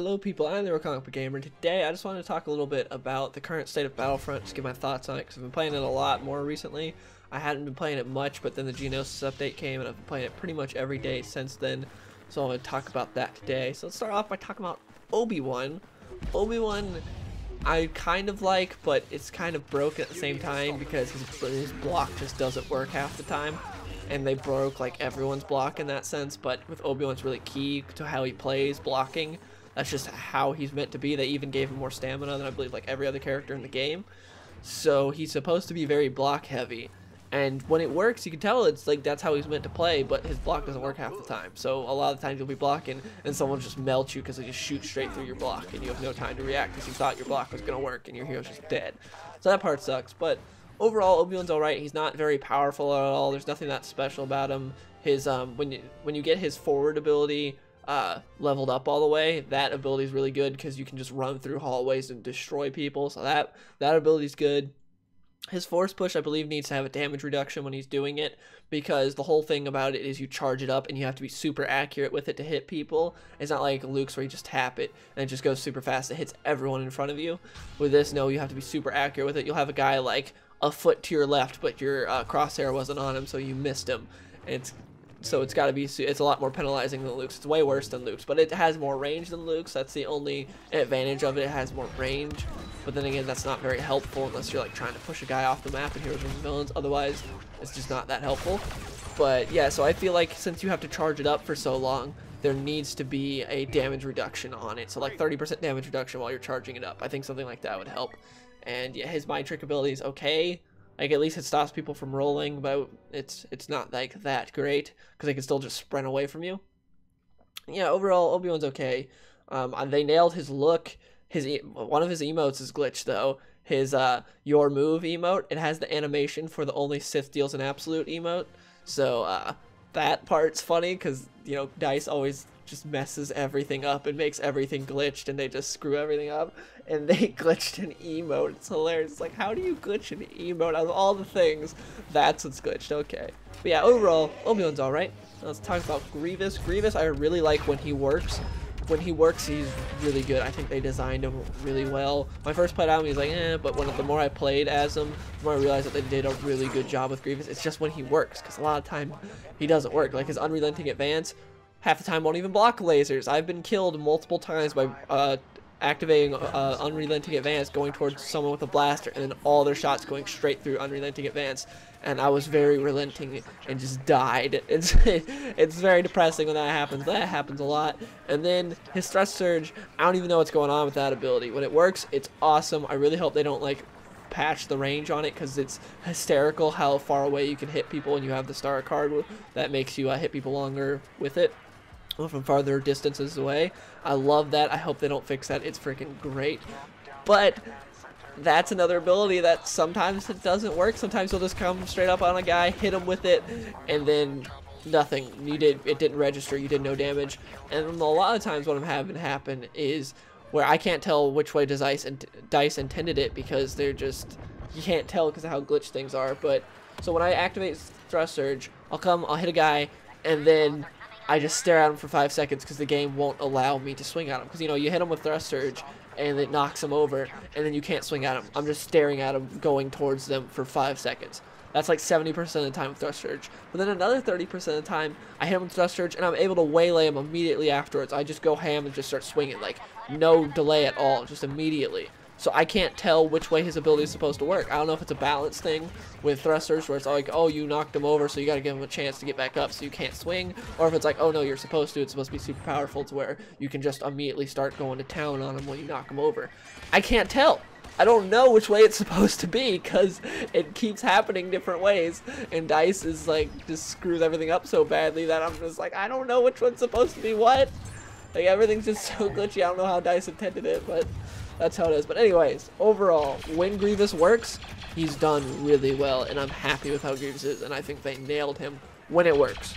Hello people, I'm TheRealComicBookGamer, and today I just wanted to talk a little bit about the current state of Battlefront, just give my thoughts on it, because I've been playing it a lot more recently. I hadn't been playing it much, but then the Geonosis update came, and I've been playing it pretty much every day since then, so I'm going to talk about that today. So let's start off by talking about Obi-Wan. Obi-Wan I kind of like, but it's kind of broken at the same time, because his block just doesn't work half the time. And they broke like everyone's block in that sense, but with Obi-Wan it's really key to how he plays blocking. That's just how he's meant to be. They even gave him more stamina than I believe like every other character in the game. So he's supposed to be very block heavy. And when it works, you can tell it's like that's how he's meant to play, but his block doesn't work half the time. So a lot of times you'll be blocking and someone just melts you because they just shoot straight through your block and you have no time to react because you thought your block was going to work and your hero's just dead. So that part sucks, but overall Obi-Wan's alright. He's not very powerful at all. There's nothing that special about him. His when you get his forward ability leveled up all the way, that ability is really good because you can just run through hallways and destroy people. So that ability is good. His force push, I believe, needs to have a damage reduction when he's doing it, because the whole thing about it is you charge it up and you have to be super accurate with it to hit people. It's not like Luke's where you just tap it and it just goes super fast. It hits everyone in front of you. With this, no, you have to be super accurate with it. You'll have a guy like a foot to your left, but your crosshair wasn't on him, so you missed him. And it's got to be, it's a lot more penalizing than Luke's. It's way worse than Luke's, but it has more range than Luke's. That's the only advantage of it. It has more range, but then again, that's not very helpful unless you're like trying to push a guy off the map in Heroes vs Villains. Otherwise, it's just not that helpful. But yeah, so I feel like since you have to charge it up for so long, there needs to be a damage reduction on it. So like 30% damage reduction while you're charging it up. I think something like that would help. And yeah, his mind trick ability is okay. Like, at least it stops people from rolling, but it's not like that great because they can still just sprint away from you. Yeah, overall Obi-Wan's okay. They nailed his look. One of his emotes is glitched though. His your move emote, it has the animation for the only Sith deals an absolute emote. So that part's funny because, you know, DICE always just messes everything up and makes everything glitched, and they just screw everything up, and they glitched an emote. It's hilarious. It's like, how do you glitch an emote out of all the things? That's what's glitched. Okay, but yeah, overall Obi-Wan's alright. Let's talk about Grievous. Grievous I really like when he works. When he works, he's really good. I think they designed him really well. When I first played out, he was like, eh, but the more I played as him, the more I realized that they did a really good job with Grievous. It's just when he works, because a lot of time he doesn't work. Like his Unrelenting Advance, half the time won't even block lasers. I've been killed multiple times by activating Unrelenting Advance, going towards someone with a blaster, and then all their shots going straight through Unrelenting Advance. And I was very relenting and just died. It's very depressing when that happens. That happens a lot. And then his Thrust Surge, I don't even know what's going on with that ability. When it works, it's awesome. I really hope they don't like patch the range on it, because it's hysterical how far away you can hit people, and you have the star card that makes you hit people longer with it from farther distances away. I love that. I hope they don't fix that. It's freaking great. But that's another ability that sometimes it doesn't work. Sometimes you'll just come straight up on a guy, hit him with it, and then nothing. It didn't register. You did no damage. And a lot of times what I'm having happen is where I can't tell which way DICE intended it, because they're just, you can't tell because of how glitched things are. But so when I activate Thrust Surge, I'll hit a guy, and then I just stare at him for 5 seconds because the game won't allow me to swing at him. Because, you know, you hit him with Thrust Surge and it knocks him over, and then you can't swing at him. I'm just staring at him going towards them for 5 seconds. That's like 70% of the time with Thrust Surge. But then another 30% of the time, I hit him with Thrust Surge and I'm able to waylay him immediately afterwards. I just go ham and just start swinging, like no delay at all, just immediately. So I can't tell which way his ability is supposed to work. I don't know if it's a balance thing with thrusters where it's like, oh, you knocked him over, so you gotta give him a chance to get back up so you can't swing. Or if it's like, oh no, you're supposed to, it's supposed to be super powerful to where you can just immediately start going to town on him when you knock him over. I can't tell. I don't know which way it's supposed to be because it keeps happening different ways, and DICE is like just screws everything up so badly that I'm just like, I don't know which one's supposed to be what. Like everything's just so glitchy. I don't know how DICE intended it, but that's how it is. But anyways, overall, when Grievous works, he's done really well, and I'm happy with how Grievous is, and I think they nailed him when it works.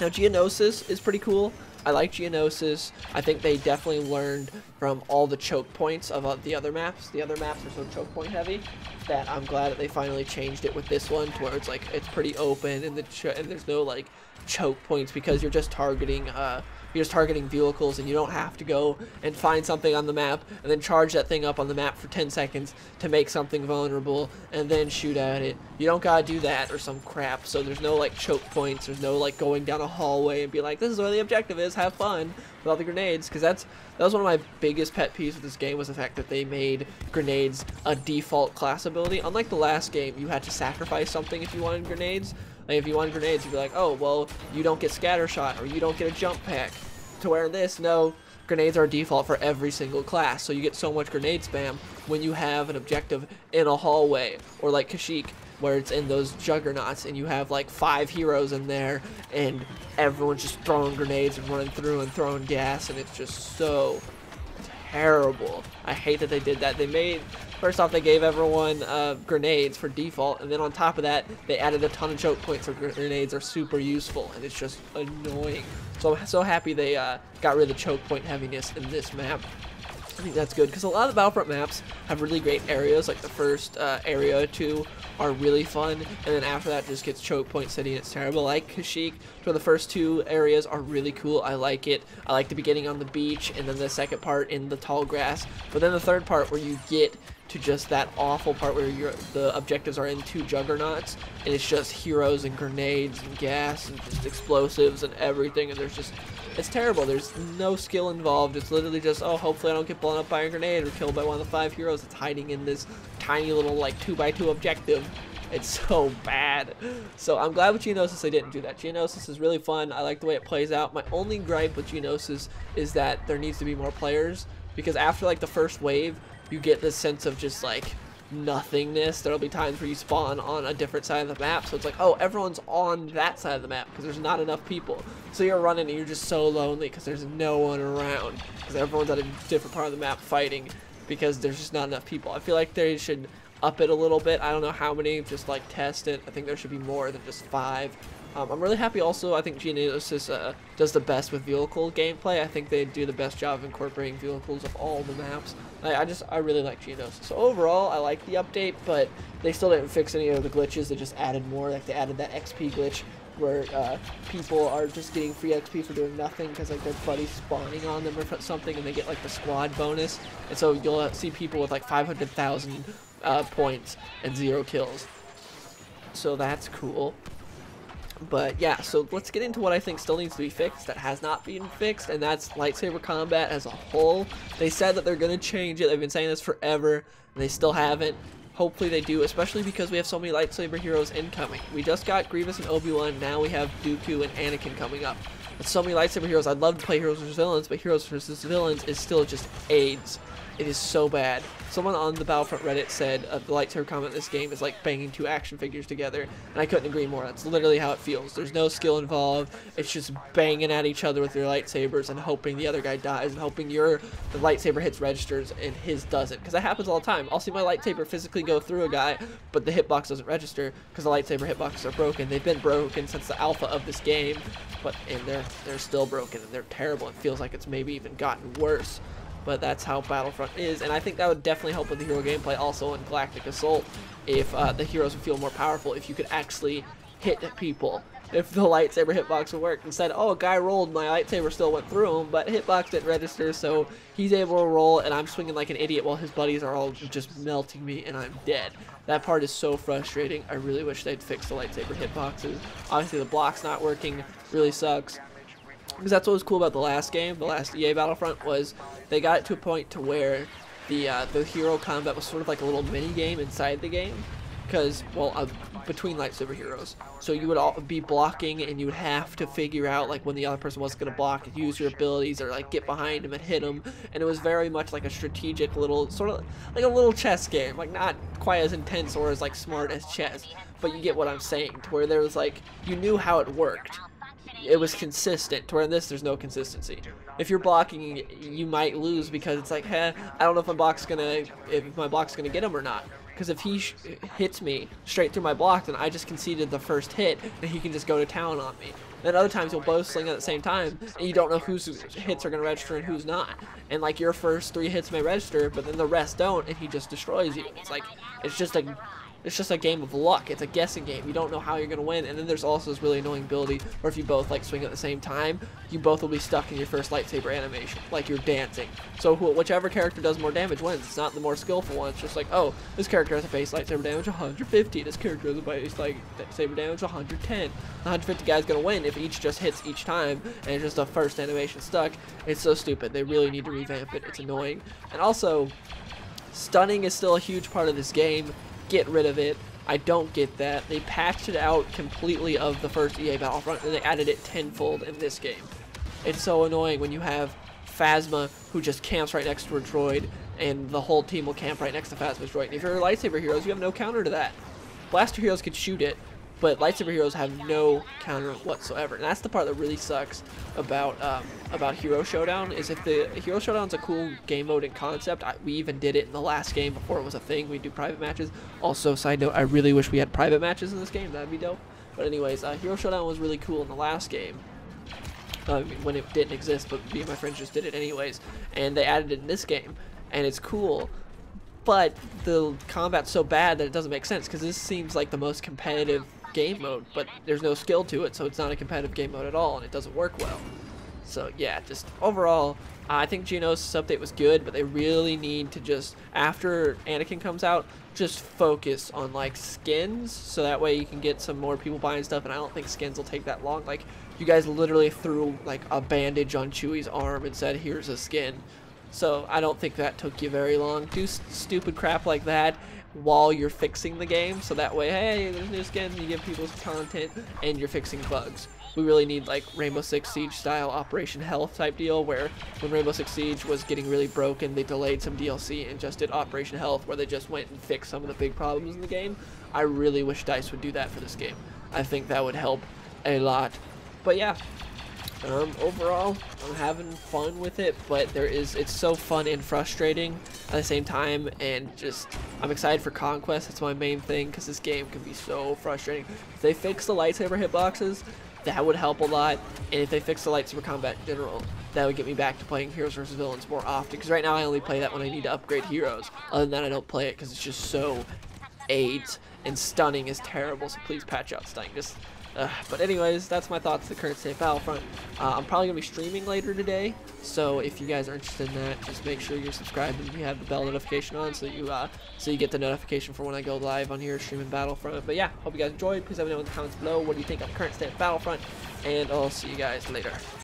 Now Geonosis is pretty cool. I like Geonosis. I think they definitely learned from all the choke points of the other maps. The other maps are so choke point heavy that I'm glad that they finally changed it with this one to where it's like it's pretty open and there's no like choke points because you're just targeting you're just targeting vehicles, and you don't have to go and find something on the map and then charge that thing up on the map for 10 seconds to make something vulnerable and then shoot at it. You don't gotta do that or some crap. So there's no like choke points, there's no like going down a hallway and be like, this is where the objective is, have fun with all the grenades, because that was one of my biggest pet peeves with this game, was the fact that they made grenades a default class ability. Unlike the last game, you had to sacrifice something if you wanted grenades. Like if you wanted grenades, you'd be like, oh, well, you don't get scatter shot or you don't get a jump pack. To where this, no, grenades are default for every single class, so you get so much grenade spam when you have an objective in a hallway, or like Kashyyyk, where it's in those juggernauts and you have like 5 heroes in there and everyone's just throwing grenades and running through and throwing gas, and it's just so terrible. I hate that they did that. First off, they gave everyone grenades for default, and then on top of that, they added a ton of choke points, so grenades are super useful, and it's just annoying. So I'm so happy they got rid of the choke point heaviness in this map. I think that's good, because a lot of the Battlefront maps have really great areas. Like the first area or two are really fun, and then after that just gets choke point city and it's terrible. Like Kashyyyk, where the first 2 areas are really cool. I like it. I like the beginning on the beach, and then the second part in the tall grass. But then the third part where you get to just that awful part where the objectives are in 2 juggernauts, and it's just heroes and grenades and gas and just explosives and everything, and it's terrible. There's no skill involved. It's literally just, oh, hopefully I don't get blown up by a grenade or killed by one of the 5 heroes that's hiding in this tiny little like 2x2 objective. It's so bad. So I'm glad with Geonosis they didn't do that. Geonosis is really fun. I like the way it plays out. My only gripe with Geonosis is that there needs to be more players, because after like the first wave, you get this sense of just like nothingness. There'll be times where you spawn on a different side of the map, so it's like, oh, everyone's on that side of the map because there's not enough people. So you're running and you're just so lonely because there's no one around, because everyone's at a different part of the map fighting because there's just not enough people. I feel like they should up it a little bit. I don't know how many, just like test it. I think there should be more than just 5. I'm really happy also. I think Geonosis does the best with vehicle gameplay. I think they do the best job of incorporating vehicles of all the maps. I really like Geonosis. So overall, I like the update, but they still didn't fix any of the glitches. They just added more. Like they added that XP glitch where people are just getting free XP for doing nothing because like their buddy's spawning on them or something, and they get like the squad bonus. And so you'll see people with like 500,000 points and 0 kills. So that's cool. But yeah, so let's get into what I think still needs to be fixed that has not been fixed, and that's Lightsaber Combat as a whole. They said that they're going to change it. They've been saying this forever, and they still haven't. Hopefully they do, especially because we have so many lightsaber heroes incoming. We just got Grievous and Obi-Wan, now we have Dooku and Anakin coming up. With so many lightsaber heroes, I'd love to play Heroes vs. Villains, but Heroes vs. Villains is still just AIDS. It is so bad. Someone on the Battlefront Reddit said the lightsaber combat in this game is like banging 2 action figures together, and I couldn't agree more. That's literally how it feels. There's no skill involved. It's just banging at each other with your lightsabers and hoping the other guy dies and hoping the lightsaber hits registers and his doesn't. Because that happens all the time. I'll see my lightsaber physically go through a guy, but the hitbox doesn't register because the lightsaber hitboxes are broken. They've been broken since the alpha of this game, and they're still broken, and they're terrible. It feels like it's maybe even gotten worse. But that's how Battlefront is, and I think that would definitely help with the hero gameplay also in Galactic Assault if the heroes would feel more powerful, if you could actually hit people, if the lightsaber hitbox would work. Instead, oh, a guy rolled, my lightsaber still went through him, but hitbox didn't register, so he's able to roll, and I'm swinging like an idiot while his buddies are all just melting me, and I'm dead. That part is so frustrating. I really wish they'd fix the lightsaber hitboxes. Obviously, the block's not working, really sucks. Because that's what was cool about the last game, the last EA Battlefront, was they got it to a point to where the hero combat was sort of like a little mini game inside the game, because between lightsaber heroes. So you would all be blocking, and you would have to figure out like when the other person wasn't gonna block and use your abilities or like get behind him and hit him. And it was very much like a strategic little sort of like a little chess game, like not quite as intense or as like smart as chess, but you get what I'm saying, to where there was like you knew how it worked. It was consistent, to where in this there's no consistency. If you're blocking, you might lose because it's like, I don't know if my block's gonna get him or not. Because if he hits me straight through my block, then I just conceded the first hit, and he can just go to town on me. Then other times you'll both sling at the same time, and you don't know whose hits are gonna register and who's not. And like your first 3 hits may register, but then the rest don't, and he just destroys you. It's like, it's just a It's just a game of luck. It's a guessing game. You don't know how you're going to win. And then there's also this really annoying ability where if you both like swing at the same time, you both will be stuck in your first lightsaber animation, like you're dancing. So whichever character does more damage wins. It's not the more skillful one. It's just like, oh, this character has a base lightsaber damage 150. This character has a base lightsaber damage 110. The 150 guy's going to win if each just hits each time and it's just a first animation stuck. It's so stupid. They really need to revamp it. It's annoying. And also, stunning is still a huge part of this game. Get rid of it. I don't get that. They patched it out completely of the first EA Battlefront and they added it tenfold in this game. It's so annoying when you have Phasma who just camps right next to her droid and the whole team will camp right next to Phasma's droid. And if you're lightsaber heroes, you have no counter to that. Blaster heroes could shoot it, but lightsaber heroes have no counter whatsoever. And that's the part that really sucks about Hero Showdown, is if the Hero Showdown's a cool game mode and concept. We even did it in the last game before it was a thing. We do private matches. Also, side note, I really wish we had private matches in this game. That'd be dope. But anyways, Hero Showdown was really cool in the last game. When it didn't exist, but me and my friends just did it anyways. And they added it in this game, and it's cool. But the combat's so bad that it doesn't make sense, because this seems like the most competitive game mode, but there's no skill to it, so it's not a competitive game mode at all, and it doesn't work well. So yeah, just overall, I think Geonosis' update was good, but they really need to just, after Anakin comes out, just focus on like skins, so that way you can get some more people buying stuff, and I don't think skins will take that long. Like, you guys literally threw like a bandage on Chewie's arm and said, here's a skin. So I don't think that took you very long. Do stupid crap like that while you're fixing the game, so that way, hey, there's new skins, you give people some content, and you're fixing bugs. We really need like Rainbow Six Siege style Operation Health type deal, where when Rainbow Six Siege was getting really broken, they delayed some DLC and just did Operation Health, where they just went and fixed some of the big problems in the game. I really wish DICE would do that for this game. I think that would help a lot. But yeah, overall, I'm having fun with it, but it's so fun and frustrating at the same time, and just, I'm excited for Conquest. That's my main thing, because this game can be so frustrating. If they fix the lightsaber hitboxes, that would help a lot, and if they fix the lightsaber combat in general, that would get me back to playing Heroes vs. Villains more often, because right now I only play that when I need to upgrade heroes. Other than that, I don't play it because it's just so AIDS, and stunning is terrible, so please patch out stunning. But anyways, that's my thoughts on the current state of Battlefront. I'm probably going to be streaming later today, so if you guys are interested in that, just make sure you're subscribed and you have the bell notification on, so you get the notification for when I go live on here streaming Battlefront. But yeah, hope you guys enjoyed. Please let me know in the comments below what do you think of the current state of Battlefront, and I'll see you guys later.